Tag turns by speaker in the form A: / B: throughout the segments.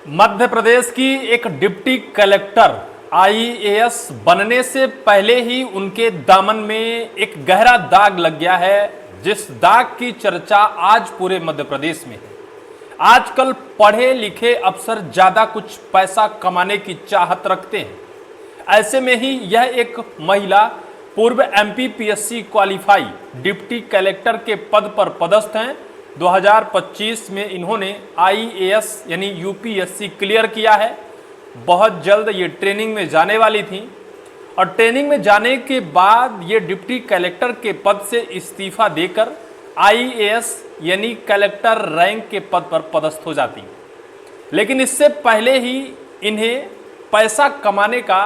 A: मध्य प्रदेश की एक deputy collector IAS बनने से पहले ही उनके दामन में एक गहरा दाग लग गया है, जिस दाग की चर्चा आज पूरे मध्य प्रदेश में है। आजकल पढ़े लिखे अफसर ज्यादा कुछ पैसा कमाने की चाहत रखते हैं। ऐसे में ही यह एक महिला पूर्व एमपीपीएससी क्वालिफाई डिप्टी कलेक्टर के पद पर पदस्थ हैं। 2025 में इन्होंने आईएएस यानी यूपीएससी क्लियर किया है। बहुत जल्द ये ट्रेनिंग में जाने वाली थी और ट्रेनिंग में जाने के बाद ये डिप्टी कलेक्टर के पद से इस्तीफा देकर आईएएस यानी कलेक्टर रैंक के पद पर पदस्थ हो जाती। लेकिन इससे पहले ही इन्हें पैसा कमाने का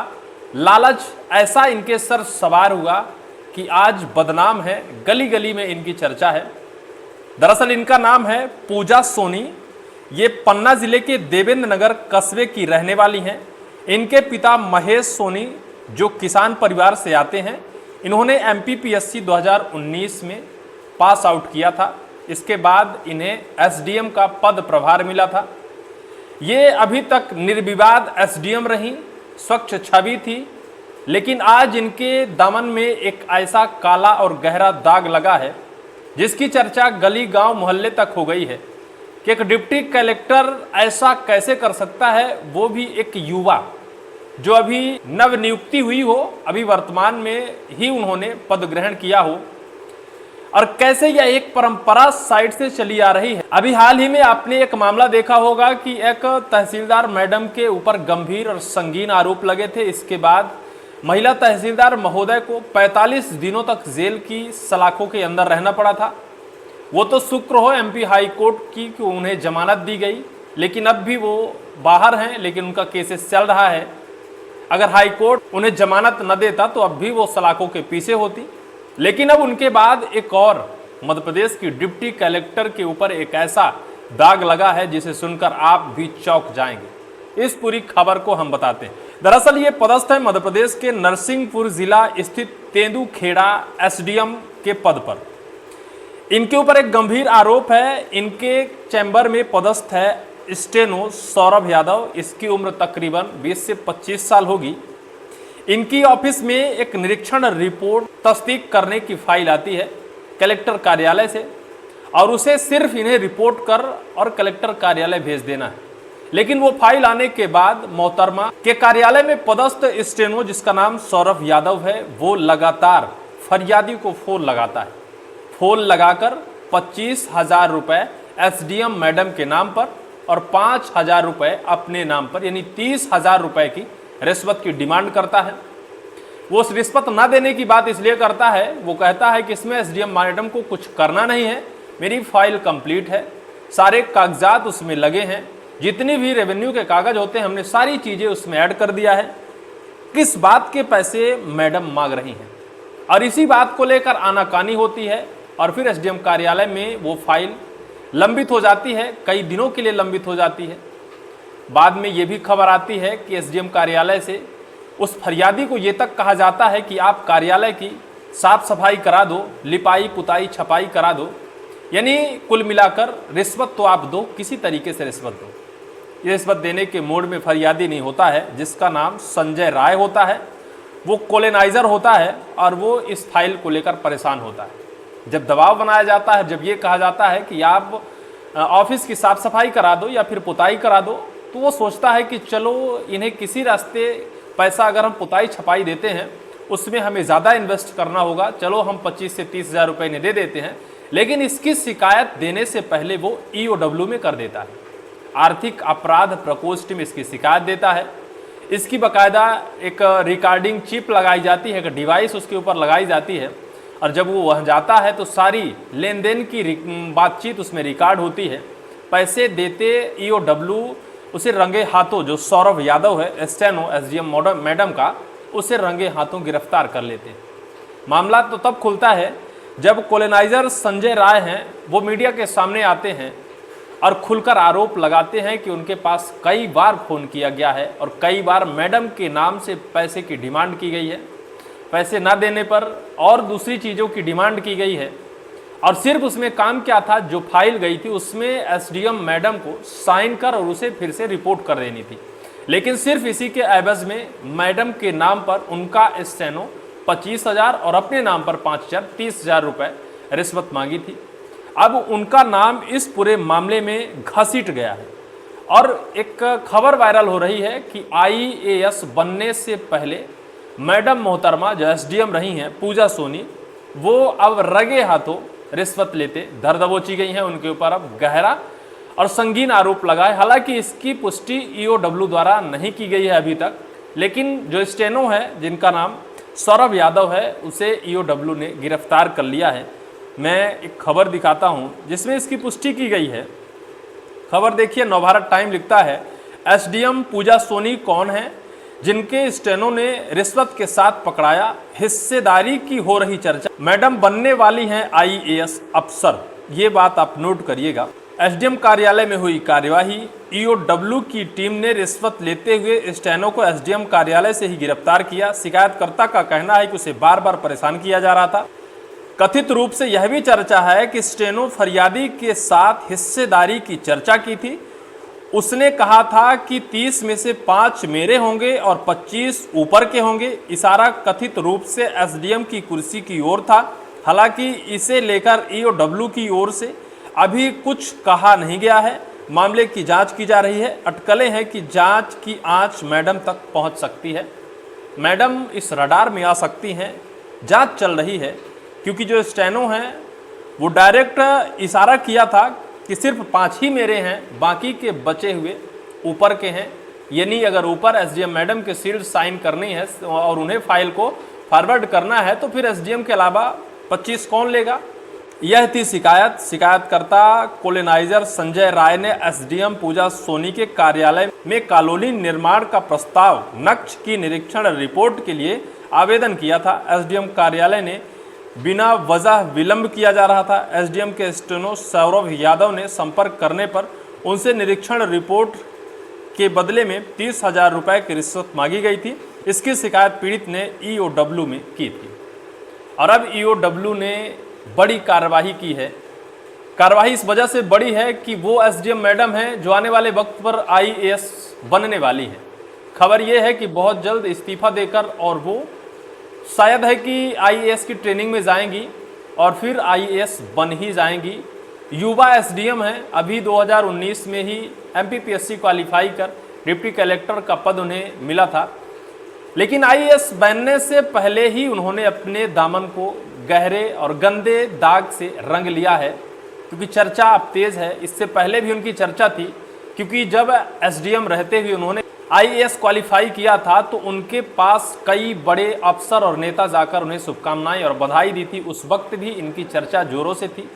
A: लालच ऐसा इनके सर सवार हुआ कि आज बदनाम है, गली गली में इनकी चर्चा है। दरअसल इनका नाम है पूजा सोनी। ये पन्ना जिले के देवेंद्र नगर कस्बे की रहने वाली हैं। इनके पिता महेश सोनी जो किसान परिवार से आते हैं। इन्होंने एमपीपीएससी 2019 में पास आउट किया था। इसके बाद इन्हें एसडीएम का पद प्रभार मिला था। ये अभी तक निर्विवाद एसडीएम रहीं, स्वच्छ छवि थी। लेकिन आज इनके दामन में एक ऐसा काला और गहरा दाग लगा है जिसकी चर्चा गली गांव मोहल्ले तक हो गई है कि एक डिप्टी कलेक्टर ऐसा कैसे कर सकता है, वो भी एक युवा जो अभी नव नियुक्ति हुई हो, अभी वर्तमान में ही उन्होंने पद ग्रहण किया हो, और कैसे यह एक परंपरा साइड से चली आ रही है। अभी हाल ही में आपने एक मामला देखा होगा कि एक तहसीलदार मैडम के ऊपर गंभीर और संगीन आरोप लगे थे। इसके बाद महिला तहसीलदार महोदय को 45 दिनों तक जेल की सलाखों के अंदर रहना पड़ा था। वो तो शुक्र हो एमपी हाई कोर्ट की कि उन्हें जमानत दी गई, लेकिन अब भी वो बाहर हैं, लेकिन उनका केसेस चल रहा है। अगर हाई कोर्ट उन्हें जमानत न देता तो अब भी वो सलाखों के पीछे होती। लेकिन अब उनके बाद एक और मध्य प्रदेश की डिप्टी कलेक्टर के ऊपर एक ऐसा दाग लगा है जिसे सुनकर आप भी चौंक जाएंगे। इस पूरी खबर को हम बताते हैं। दरअसल ये पदस्थ है मध्य प्रदेश के नरसिंहपुर जिला स्थित तेंदुखेड़ा एसडीएम के पद पर। इनके ऊपर एक गंभीर आरोप है। इनके चैम्बर में पदस्थ है स्टेनो सौरभ यादव। इसकी उम्र तकरीबन 20 से 25 साल होगी। इनकी ऑफिस में एक निरीक्षण रिपोर्ट तस्दीक करने की फाइल आती है कलेक्टर कार्यालय से, और उसे सिर्फ इन्हें रिपोर्ट कर और कलेक्टर कार्यालय भेज देना है। लेकिन वो फाइल आने के बाद मोहतरमा के कार्यालय में पदस्थ स्टेनो जिसका नाम सौरभ यादव है, वो लगातार फरियादी को फोन लगाता है। फोन लगाकर 25,000 रुपये एसडीएम मैडम के नाम पर और 5,000 रुपये अपने नाम पर यानी 30,000 रुपये की रिश्वत की डिमांड करता है। वो उस रिश्वत ना देने की बात इसलिए करता है, वो कहता है कि इसमें एसडीएम मैडम को कुछ करना नहीं है, मेरी फाइल कंप्लीट है, सारे कागजात उसमें लगे हैं, जितनी भी रेवेन्यू के कागज होते हैं हमने सारी चीज़ें उसमें ऐड कर दिया है। किस बात के पैसे मैडम मांग रही हैं, और इसी बात को लेकर आनाकानी होती है। और फिर एसडीएम कार्यालय में वो फाइल लंबित हो जाती है, कई दिनों के लिए लंबित हो जाती है। बाद में ये भी खबर आती है कि एसडीएम कार्यालय से उस फरियादी को ये तक कहा जाता है कि आप कार्यालय की साफ सफाई करा दो, लिपाई पुताई छपाई करा दो, यानी कुल मिलाकर रिश्वत तो आप दो, किसी तरीके से रिश्वत दो। ये रिश्वत देने के मोड में फरियादी नहीं होता है, जिसका नाम संजय राय होता है। वो कोलोनाइजर होता है और वो इस फाइल को लेकर परेशान होता है। जब दबाव बनाया जाता है, जब ये कहा जाता है कि आप ऑफिस की साफ सफाई करा दो या फिर पुताई करा दो, तो वो सोचता है कि चलो इन्हें किसी रास्ते पैसा अगर हम पुताई छपाई देते हैं उसमें हमें ज़्यादा इन्वेस्ट करना होगा, चलो हम 25 से 30,000 रुपये इन्हें दे देते हैं। लेकिन इसकी शिकायत देने से पहले वो ईओडब्ल्यू में कर देता है, आर्थिक अपराध प्रकोष्ठ में इसकी शिकायत देता है। इसकी बाकायदा एक रिकॉर्डिंग चिप लगाई जाती है, एक डिवाइस उसके ऊपर लगाई जाती है, और जब वो वहाँ जाता है तो सारी लेन देन की बातचीत उसमें रिकॉर्ड होती है। पैसे देते ईओडब्ल्यू उसे रंगे हाथों, जो सौरभ यादव है स्टेनो एसडीएम मैडम का, उसे रंगे हाथों गिरफ्तार कर लेते हैं। मामला तो तब खुलता है जब कोलोनाइजर संजय राय हैं, वो मीडिया के सामने आते हैं और खुलकर आरोप लगाते हैं कि उनके पास कई बार फ़ोन किया गया है और कई बार मैडम के नाम से पैसे की डिमांड की गई है, पैसे ना देने पर और दूसरी चीज़ों की डिमांड की गई है, और सिर्फ उसमें काम क्या था, जो फाइल गई थी उसमें एसडीएम मैडम को साइन कर और उसे फिर से रिपोर्ट कर देनी थी। लेकिन सिर्फ इसी के एवज में मैडम के नाम पर उनका स्टेनो 25,000 और अपने नाम पर 5,000 30,000 रुपये रिश्वत मांगी थी। अब उनका नाम इस पूरे मामले में घसीट गया है और एक खबर वायरल हो रही है कि आईएएस बनने से पहले मैडम मोहतरमा जो एसडीएम रही हैं पूजा सोनी, वो अब रगे हाथों रिश्वत लेते धर दबोची गई हैं। उनके ऊपर अब गहरा और संगीन आरोप लगाए। हालांकि इसकी पुष्टि ईओडब्ल्यू द्वारा नहीं की गई है अभी तक, लेकिन जो स्टेनो है जिनका नाम सौरभ यादव है उसे ईओडब्ल्यू ने गिरफ्तार कर लिया है। मैं एक खबर दिखाता हूं जिसमें इसकी पुष्टि की गई है। खबर देखिए, नवभारत टाइम लिखता है, एसडीएम पूजा सोनी कौन है जिनके स्टेनो ने रिश्वत के साथ पकड़ाया, हिस्सेदारी की हो रही चर्चा, मैडम बनने वाली हैं आईएएस अफसर। ये बात आप नोट करिएगा। एसडीएम कार्यालय में हुई कार्यवाही, ईओडब्ल्यू की टीम ने रिश्वत लेते हुए स्टेनो को एसडीएम कार्यालय से ही गिरफ्तार किया। शिकायतकर्ता का कहना है कि उसे बार बार परेशान किया जा रहा था। कथित रूप से यह भी चर्चा है कि स्टेनो फरियादी के साथ हिस्सेदारी की चर्चा की थी। उसने कहा था कि 30 में से 5 मेरे होंगे और 25 ऊपर के होंगे। इशारा कथित रूप से एसडीएम की कुर्सी की ओर था। हालांकि इसे लेकर ईओडब्ल्यू की ओर से अभी कुछ कहा नहीं गया है। मामले की जांच की जा रही है। अटकलें हैं कि जांच की आंच मैडम तक पहुंच सकती है, मैडम इस रडार में आ सकती हैं। जांच चल रही है क्योंकि जो स्टेनो हैं वो डायरेक्ट इशारा किया था कि सिर्फ 5 ही मेरे हैं, बाकी के बचे हुए ऊपर के हैं। यानी अगर ऊपर एसडीएम मैडम के सील्ड साइन करनी है और उन्हें फाइल को फॉरवर्ड करना है तो फिर एसडीएम के अलावा 25 कौन लेगा। यह थी शिकायत। शिकायतकर्ता कोलोनाइजर संजय राय ने एसडीएम पूजा सोनी के कार्यालय में कॉलोनी निर्माण का प्रस्ताव नक्श की निरीक्षण रिपोर्ट के लिए आवेदन किया था। एसडीएम कार्यालय ने बिना वजह विलंब किया जा रहा था। एसडीएम के स्टेनो सौरभ यादव ने संपर्क करने पर उनसे निरीक्षण रिपोर्ट के बदले में 30,000 रुपये की रिश्वत मांगी गई थी। इसकी शिकायत पीड़ित ने ईओडब्ल्यू में की थी और अब ईओडब्ल्यू ने बड़ी कार्रवाई की है। कार्रवाई इस वजह से बड़ी है कि वो एसडीएम मैडम हैं जो आने वाले वक्त पर आईएएस बनने वाली है। खबर ये है कि बहुत जल्द इस्तीफा देकर और वो शायद है कि आईएएस की ट्रेनिंग में जाएंगी और फिर आईएएस बन ही जाएंगी। युवा एसडीएम हैं, अभी 2019 में ही एमपीपीएससी क्वालिफाई कर डिप्टी कलेक्टर का पद उन्हें मिला था। लेकिन आईएएस बनने से पहले ही उन्होंने अपने दामन को गहरे और गंदे दाग से रंग लिया है, क्योंकि चर्चा अब तेज़ है। इससे पहले भी उनकी चर्चा थी, क्योंकि जब एसडीएम रहते हुए उन्होंने आईएएस क्वालिफाई किया था तो उनके पास कई बड़े अफसर और नेता जाकर उन्हें शुभकामनाएं और बधाई दी थी। उस वक्त भी इनकी चर्चा जोरों से थी।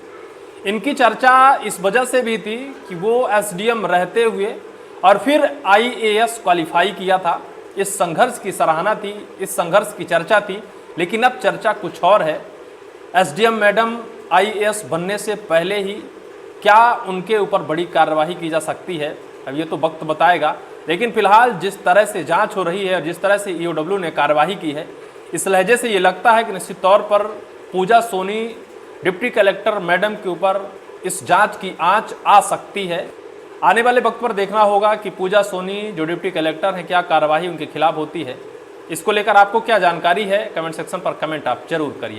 A: इनकी चर्चा इस वजह से भी थी कि वो एसडीएम रहते हुए और फिर आईएएस क्वालिफाई किया था। इस संघर्ष की सराहना थी, इस संघर्ष की चर्चा थी। लेकिन अब चर्चा कुछ और है। एसडीएम मैडम आईएएस बनने से पहले ही क्या उनके ऊपर बड़ी कार्रवाई की जा सकती है, अब ये तो वक्त बताएगा। लेकिन फिलहाल जिस तरह से जांच हो रही है और जिस तरह से ईओडब्ल्यू ने कार्रवाई की है, इस लहजे से ये लगता है कि निश्चित तौर पर पूजा सोनी डिप्टी कलेक्टर मैडम के ऊपर इस जांच की आंच आ सकती है। आने वाले वक्त पर देखना होगा कि पूजा सोनी जो डिप्टी कलेक्टर हैं, क्या कार्रवाई उनके खिलाफ होती है। इसको लेकर आपको क्या जानकारी है, कमेंट सेक्शन पर कमेंट आप जरूर करिए।